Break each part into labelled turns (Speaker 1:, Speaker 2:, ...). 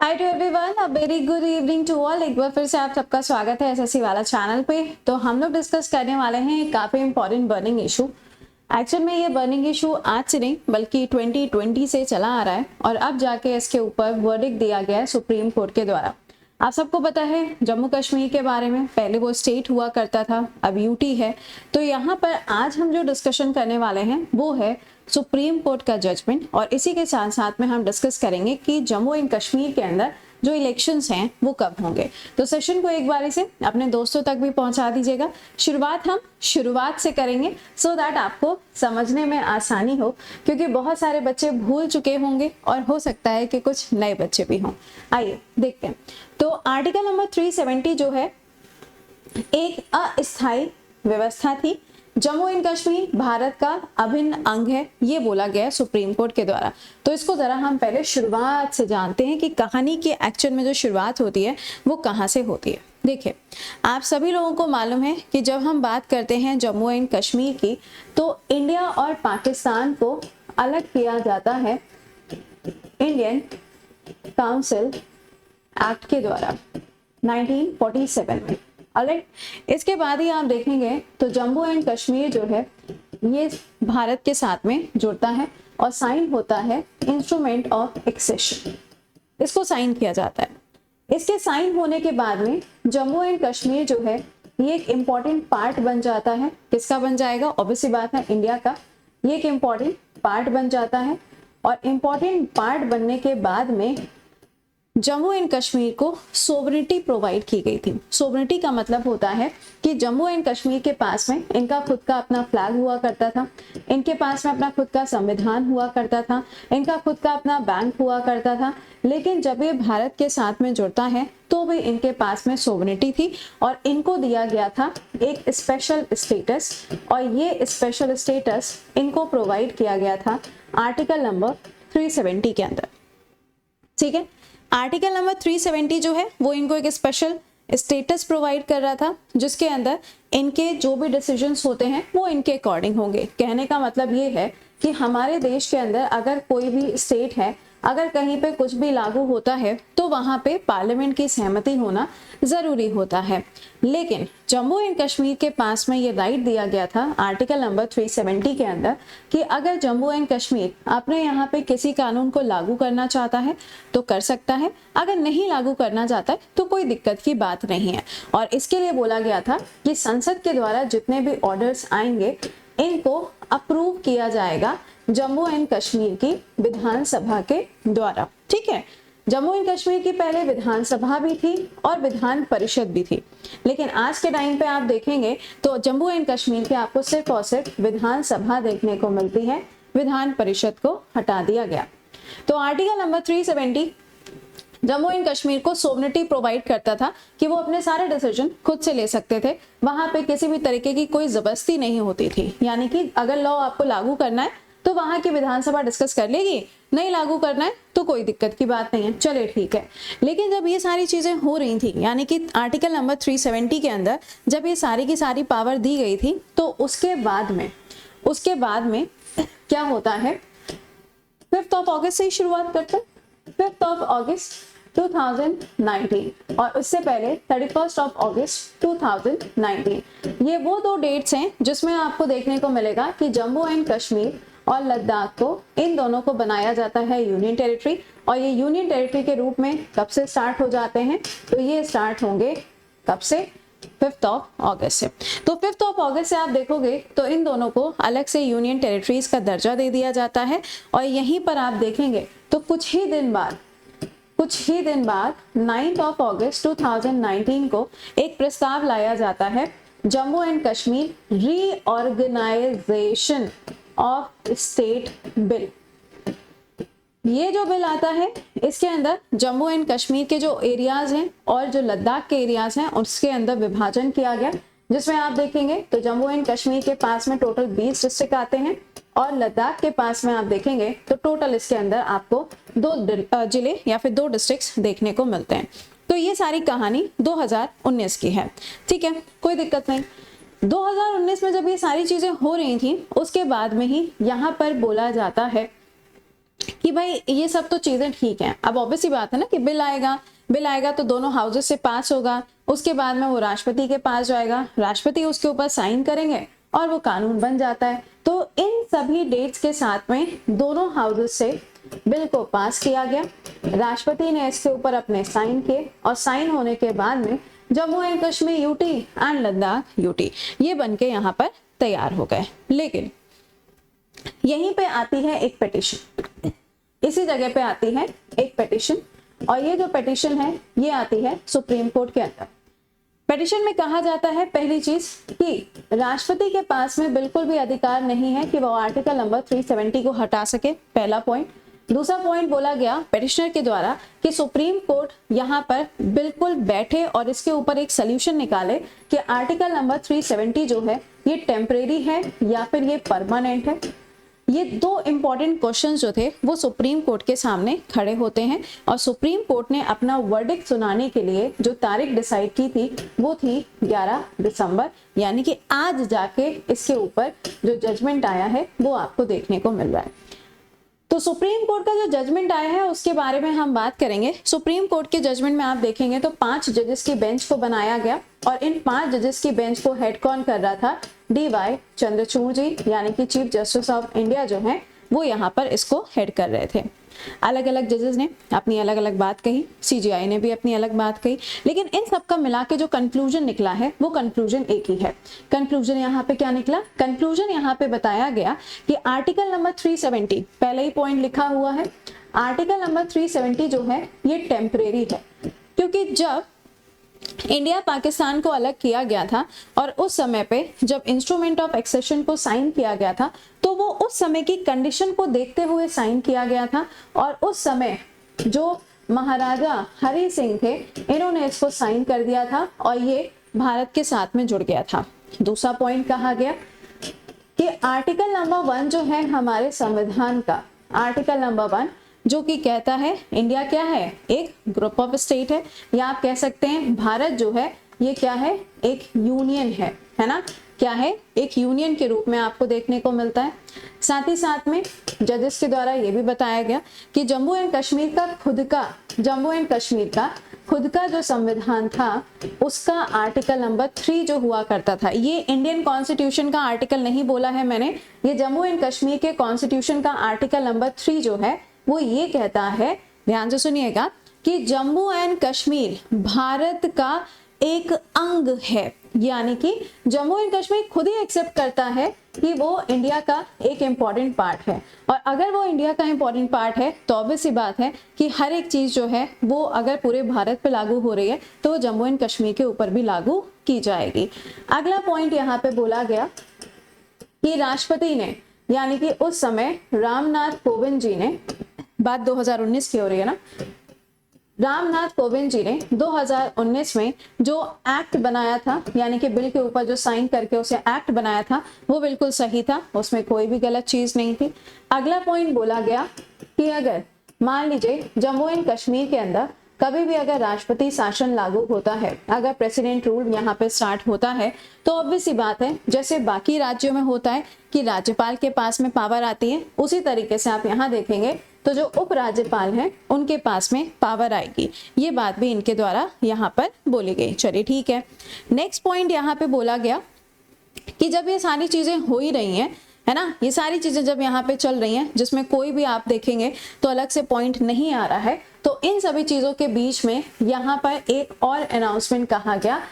Speaker 1: Hi to everyone, a very good evening to all. एक बार फिर से आप सबका स्वागत है एसएससी वाला चैनल पे। तो हम लोग डिस्कस करने वाले हैं एक काफ़ी इंपॉर्टेंट बर्निंग इशू। एक्चुअल में ये बर्निंग इशू आज से नहीं बल्कि 2020 से चला आ रहा है और अब जाके इसके ऊपर वर्डिक्ट दिया गया है सुप्रीम कोर्ट के द्वारा। आप सबको पता है जम्मू कश्मीर के बारे में, पहले वो स्टेट हुआ करता था, अब यूटी है। तो यहाँ पर आज हम जो डिस्कशन करने वाले हैं वो है सुप्रीम कोर्ट का जजमेंट, और इसी के साथ साथ में हम डिस्कस करेंगे कि जम्मू एंड कश्मीर के अंदर जो इलेक्शंस हैं वो कब होंगे। तो सेशन को एक बारी से अपने दोस्तों तक भी पहुंचा दीजिएगा। हम शुरुआत से करेंगे सो दैट आपको समझने में आसानी हो, क्योंकि बहुत सारे बच्चे भूल चुके होंगे और हो सकता है कि कुछ नए बच्चे भी हों। आइए देखते हैं। तो आर्टिकल नंबर 370 जो है एक अस्थायी व्यवस्था थी। जम्मू एंड कश्मीर भारत का अभिन्न अंग है, ये बोला गया है सुप्रीम कोर्ट के द्वारा। तो इसको जरा हम पहले शुरुआत से जानते हैं कि कहानी की एक्चुअल में जो शुरुआत होती है वो कहाँ से होती है। देखिए, आप सभी लोगों को मालूम है कि जब हम बात करते हैं जम्मू एंड कश्मीर की, तो इंडिया और पाकिस्तान को अलग किया जाता है इंडियन काउंसिल एक्ट के द्वारा 1947 में। ऑलराइट, इसके बाद ही आप देखेंगे तो जम्मू एंड कश्मीर जो है ये भारत के साथ में जुड़ता है और साइन होता है इंस्ट्रूमेंट ऑफ एक्सेशन। इसको साइन किया जाता है। इसके साइन होने के बाद में जम्मू एंड कश्मीर जो है ये एक इम्पॉर्टेंट पार्ट बन जाता है। किसका बन जाएगा? ऑब्वियसली बात है, इंडिया का। ये एक इम्पॉर्टेंट पार्ट बन जाता है और इम्पॉर्टेंट पार्ट बनने के बाद में जम्मू एंड कश्मीर को सोवरेनिटी प्रोवाइड की गई थी। सोवरेनिटी का मतलब होता है कि जम्मू एंड कश्मीर के पास में इनका खुद का अपना फ्लैग हुआ करता था, इनके पास में अपना खुद का संविधान हुआ करता था, इनका खुद का अपना बैंक हुआ करता था। लेकिन जब ये भारत के साथ में जुड़ता है तो भी इनके पास में सोवरेनिटी थी और इनको दिया गया था एक स्पेशल स्टेटस, और ये स्पेशल स्टेटस इनको प्रोवाइड किया गया था आर्टिकल नंबर 370 के अंदर। ठीक है, आर्टिकल नंबर 370 जो है वो इनको एक स्पेशल स्टेटस प्रोवाइड कर रहा था, जिसके अंदर इनके जो भी डिसीजंस होते हैं वो इनके अकॉर्डिंग होंगे। कहने का मतलब ये है कि हमारे देश के अंदर अगर कोई भी स्टेट है, अगर कहीं पे कुछ भी लागू होता है तो वहां पे पार्लियामेंट की सहमति होना जरूरी होता है। लेकिन जम्मू एंड कश्मीर के पास में ये राइट दिया गया था आर्टिकल नंबर 370 के अंदर कि अगर जम्मू एंड कश्मीर अपने यहाँ पे किसी कानून को लागू करना चाहता है तो कर सकता है, अगर नहीं लागू करना चाहता है तो कोई दिक्कत की बात नहीं है। और इसके लिए बोला गया था कि संसद के द्वारा जितने भी ऑर्डर्स आएंगे इनको अप्रूव किया जाएगा जम्मू एंड कश्मीर की विधानसभा के द्वारा। ठीक है, जम्मू एंड कश्मीर की पहले विधानसभा भी थी और विधान परिषद भी थी, लेकिन आज के टाइम पे आप देखेंगे तो जम्मू एंड कश्मीर के आपको सिर्फ और सिर्फ विधानसभा देखने को मिलती है, विधान परिषद को हटा दिया गया। तो article number 370 Jammu and Kashmir को सोवरेनिटी प्रोवाइड करता था कि वो अपने सारे डिसीजन खुद से ले सकते थे, वहां पे किसी भी तरीके की कोई जबरदस्ती नहीं होती थी। यानी कि अगर लॉ आपको लागू करना है तो वहां की विधानसभा डिस्कस कर लेगी, नहीं लागू करना है तो कोई दिक्कत की बात नहीं है, चले ठीक है। लेकिन जब ये सारी चीजें हो रही थी, यानी कि आर्टिकल नंबर 370 के अंदर जब ये सारी की सारी पावर दी गई थी, तो उसके बाद में क्या होता है, 5 अगस्त से ही शुरुआत करते हैं। 5 अगस्त 2019 और उससे पहले 31 अगस्त 2019, ये वो दो डेट्स हैं जिसमें आपको देखने को मिलेगा कि जम्मू एंड कश्मीर और लद्दाख को, इन दोनों को बनाया जाता है यूनियन टेरिटरी। और ये यूनियन टेरिटरी के रूप में कब से स्टार्ट हो जाते हैं, तो ये स्टार्ट होंगे कब से, 5 अगस्त से। तो 5 अगस्त से आप देखोगे तो इन दोनों को अलग से यूनियन टेरिटरीज का दर्जा दे दिया जाता है। और यहीं पर आप देखेंगे तो कुछ ही दिन बाद 9 अगस्त 2019 को एक प्रस्ताव लाया जाता है, Jammu and Kashmir reorganisation of state bill. ये जो बिल आता है इसके अंदर जम्मू एंड कश्मीर के जो एरियाज हैं और जो लद्दाख के एरियाज हैं उसके अंदर विभाजन किया गया, जिसमें आप देखेंगे तो जम्मू एंड कश्मीर के पास में टोटल 20 डिस्ट्रिक्ट आते हैं और लद्दाख के पास में आप देखेंगे तो टोटल इसके अंदर आपको 2 जिले या फिर 2 डिस्ट्रिक्ट्स देखने को मिलते हैं। तो ये सारी कहानी 2019 की है। ठीक है, कोई दिक्कत नहीं। 2019 में जब ये सारी चीजें हो रही थी उसके बाद में ही यहाँ पर बोला जाता है कि भाई ये सब तो चीजें ठीक हैं। अब ऑब्वियसली बात है ना कि बिल आएगा तो दोनों हाउसेस से पास होगा, उसके बाद में वो राष्ट्रपति के पास जाएगा, राष्ट्रपति उसके ऊपर साइन करेंगे और वो कानून बन जाता है। तो इन सभी डेट्स के साथ में दोनों हाउसेस से बिल को पास किया गया, राष्ट्रपति ने इसके ऊपर अपने साइन किए और साइन होने के बाद में Jammu and Kashmir UT and Ladakh UT ये बनके यहाँ पर तैयार हो गए। लेकिन यहीं पे आती है एक पिटीशन, इसी जगह पे आती है एक पिटीशन, और ये जो पिटीशन है ये आती है सुप्रीम कोर्ट के अंदर। पिटीशन में कहा जाता है पहली चीज कि राष्ट्रपति के पास में बिल्कुल भी अधिकार नहीं है कि वो आर्टिकल नंबर 370 को हटा सके, पहला पॉइंट। दूसरा पॉइंट बोला गया पिटिशनर के द्वारा कि सुप्रीम कोर्ट यहाँ पर बिल्कुल बैठे और इसके ऊपर एक सोल्यूशन निकाले कि आर्टिकल नंबर 370 जो है ये टेम्परेरी है या फिर ये परमानेंट है। ये दो इंपॉर्टेंट क्वेश्चंस जो थे वो सुप्रीम कोर्ट के सामने खड़े होते हैं और सुप्रीम कोर्ट ने अपना वर्डिक्ट सुनाने के लिए जो तारीख डिसाइड की थी वो थी 11 दिसंबर, यानी कि आज जाके इसके ऊपर जो जजमेंट आया है वो आपको देखने को मिल रहा है। तो सुप्रीम कोर्ट का जो जजमेंट आया है उसके बारे में हम बात करेंगे। सुप्रीम कोर्ट के जजमेंट में आप देखेंगे तो 5 जजेस की बेंच को बनाया गया और इन 5 जजेस की बेंच को हेड कौन कर रहा था, DY चंद्रचूड़ जी, यानी कि चीफ जस्टिस ऑफ इंडिया जो है वो यहाँ पर इसको हेड कर रहे थे। अलग अलग जजेस ने अपनी अलग अलग बात कही, CJI ने भी अपनी अलग बात कही, लेकिन इन सबका मिला के जो कंक्लूजन निकला है वो कंक्लूजन एक ही है। कंक्लूजन यहाँ पे क्या निकला, कंक्लूजन यहाँ पे बताया गया कि आर्टिकल नंबर 370 पहले ही पॉइंट लिखा हुआ है, आर्टिकल नंबर 370 जो है ये टेम्परेरी है, क्योंकि जब इंडिया पाकिस्तान को अलग किया गया था और उस समय पे जब इंस्ट्रूमेंट ऑफ एक्सेशन को साइन किया गया था तो वो उस समय की कंडीशन को देखते हुए साइन किया गया था और उस समय जो महाराजा हरि सिंह थे इन्होंने इसको साइन कर दिया था और ये भारत के साथ में जुड़ गया था। दूसरा पॉइंट कहा गया कि आर्टिकल नंबर 1 जो है हमारे संविधान का, आर्टिकल नंबर 1 जो कि कहता है इंडिया क्या है, एक ग्रुप ऑफ स्टेट है, या आप कह सकते हैं भारत जो है ये क्या है, एक यूनियन है ना, क्या है, एक यूनियन के रूप में आपको देखने को मिलता है। साथ ही साथ में जजेस के द्वारा ये भी बताया गया कि जम्मू एंड कश्मीर का खुद का जो संविधान था उसका आर्टिकल नंबर 3 जो हुआ करता था, ये इंडियन कॉन्स्टिट्यूशन का आर्टिकल नहीं बोला है मैंने, ये जम्मू एंड कश्मीर के कॉन्स्टिट्यूशन का आर्टिकल नंबर 3 जो है वो ये कहता है, ध्यान से सुनिएगा, कि जम्मू एंड कश्मीर भारत का एक अंग है, यानी कि जम्मू एंड कश्मीर खुद ही एक्सेप्ट करता है कि वो इंडिया का एक इम्पॉर्टेंट पार्ट है। और अगर वो इंडिया का इम्पॉर्टेंट पार्ट है तो ऑब्वियस सी बात है कि हर एक चीज जो है वो अगर पूरे भारत पे लागू हो रही है तो वो जम्मू एंड कश्मीर के ऊपर भी लागू की जाएगी। अगला पॉइंट यहाँ पे बोला गया कि राष्ट्रपति ने, यानी कि उस समय रामनाथ कोविंद जी ने, बात 2019 की हो रही है ना, रामनाथ कोविंद जी ने 2019 में जो एक्ट बनाया था, यानी कि बिल के ऊपर जो साइन करके उसे एक्ट बनाया था वो बिल्कुल सही था, उसमें कोई भी गलत चीज नहीं थी। अगला पॉइंट बोला गया कि अगर मान लीजिए जम्मू एंड कश्मीर के अंदर कभी भी अगर राष्ट्रपति शासन लागू होता है, अगर प्रेसिडेंट रूल यहाँ पे स्टार्ट होता है तो ऑब्वियस सी बात है जैसे बाकी राज्यों में होता है कि राज्यपाल के पास में पावर आती है, उसी तरीके से आप यहाँ देखेंगे तो जो उपराज्यपाल हैं उनके पास में पावर आएगी। ये बात भी इनके द्वारा यहाँ पर बोली गई। चलिए ठीक है, नेक्स्ट पॉइंट यहाँ पे बोला गया कि जब ये सारी चीजें हो ही रही हैं, है ना, ये सारी चीजें जब यहाँ पे चल रही हैं जिसमें कोई भी आप देखेंगे तो अलग से पॉइंट नहीं आ रहा है, तो इन सभी चीजों के बीच में यहाँ पर एक और अनाउंसमेंट कहा गया,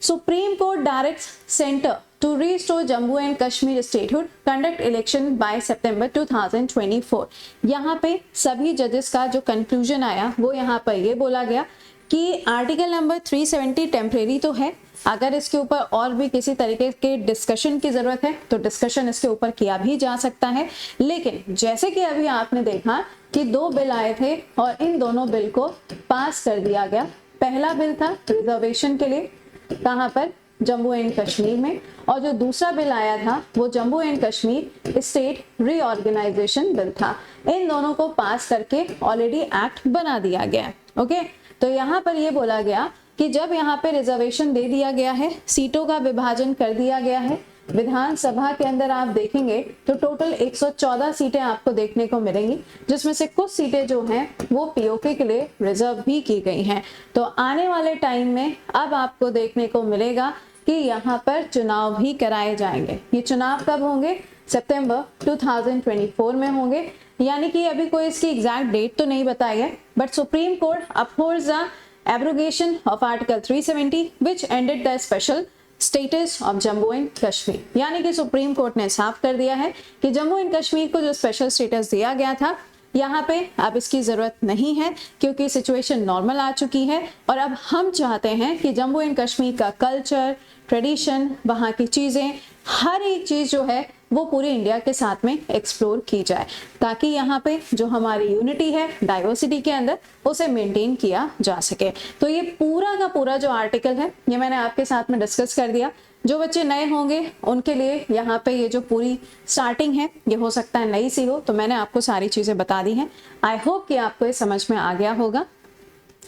Speaker 1: supreme court directs centre to restore Jammu and Kashmir statehood, conduct election by September 2024। यहाँ पे सभी जजेस का जो कंक्लूजन आया वो यहाँ पर ये बोला गया कि आर्टिकल नंबर 370 टेम्परेरी तो है, अगर इसके ऊपर और भी किसी तरीके के डिस्कशन की जरूरत है तो डिस्कशन इसके ऊपर किया भी जा सकता है, लेकिन जैसे कि अभी आपने देखा कि 2 बिल आए थे और इन दोनों बिल को पास कर दिया गया। पहला बिल था रिजर्वेशन के लिए, कहाँ पर, जम्मू एंड कश्मीर में, और जो दूसरा बिल आया था वो Jammu and Kashmir state reorganisation bill था। इन दोनों को पास करके ऑलरेडी एक्ट बना दिया गया। ओके, तो यहाँ पर ये बोला गया कि जब यहाँ पे रिजर्वेशन दे दिया गया है, सीटों का विभाजन कर दिया गया है, विधानसभा के अंदर आप देखेंगे तो टोटल 114 सीटें आपको देखने को मिलेंगी, जिसमें से कुछ सीटें जो हैं वो पीओके के लिए रिजर्व भी की गई हैं। तो आने वाले टाइम में अब आपको देखने को मिलेगा कि यहाँ पर चुनाव भी कराए जाएंगे। ये चुनाव कब होंगे? सितंबर 2024 में होंगे, यानी कि अभी कोई इसकी एग्जैक्ट डेट तो नहीं बताई है, but supreme court upholds the abrogation of article 370 which ended the special status of Jammu and Kashmir. यानी कि सुप्रीम कोर्ट ने साफ कर दिया है कि जम्मू एंड कश्मीर को जो स्पेशल स्टेटस दिया गया था, यहाँ पे अब इसकी जरूरत नहीं है, क्योंकि सिचुएशन नॉर्मल आ चुकी है। और अब हम चाहते हैं कि जम्मू एंड कश्मीर का कल्चर, ट्रेडिशन, वहाँ की चीजें, हर एक चीज जो है वो पूरे इंडिया के साथ में एक्सप्लोर की जाए, ताकि यहाँ पे जो हमारी यूनिटी है डाइवर्सिटी के अंदर, उसे मेंटेन किया जा सके। तो ये पूरा का पूरा जो आर्टिकल है ये मैंने आपके साथ में डिस्कस कर दिया। जो बच्चे नए होंगे उनके लिए यहाँ पे ये जो पूरी स्टार्टिंग है ये हो सकता है नई सी हो, तो मैंने आपको सारी चीजें बता दी हैं। आई होप कि आपको ये समझ में आ गया होगा।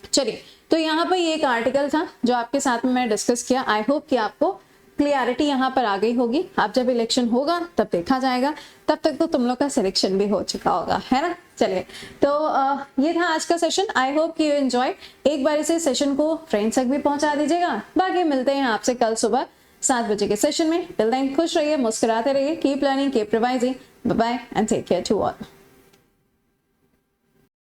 Speaker 1: चलिए, तो यहाँ पर ये एक आर्टिकल था जो आपके साथ में मैंने डिस्कस किया। आई होप कि आपको क्लियरिटी यहाँ पर आ गई होगी। अब जब इलेक्शन होगा तब देखा जाएगा, तब तक तो तुम लोग का सिलेक्शन भी हो चुका होगा, है ना। चलिए, तो ये था आज का सेशन। आई होप कि यू एंजॉय। एक बार इसे सेशन को फ्रेंड्स तक भी पहुंचा दीजिएगा। बाकी मिलते हैं आपसे कल सुबह 7 बजे के सेशन में। टिल देन खुश रहिए, मुस्कुराते रहिए, keep learning, keep revising. Bye bye and take care to all.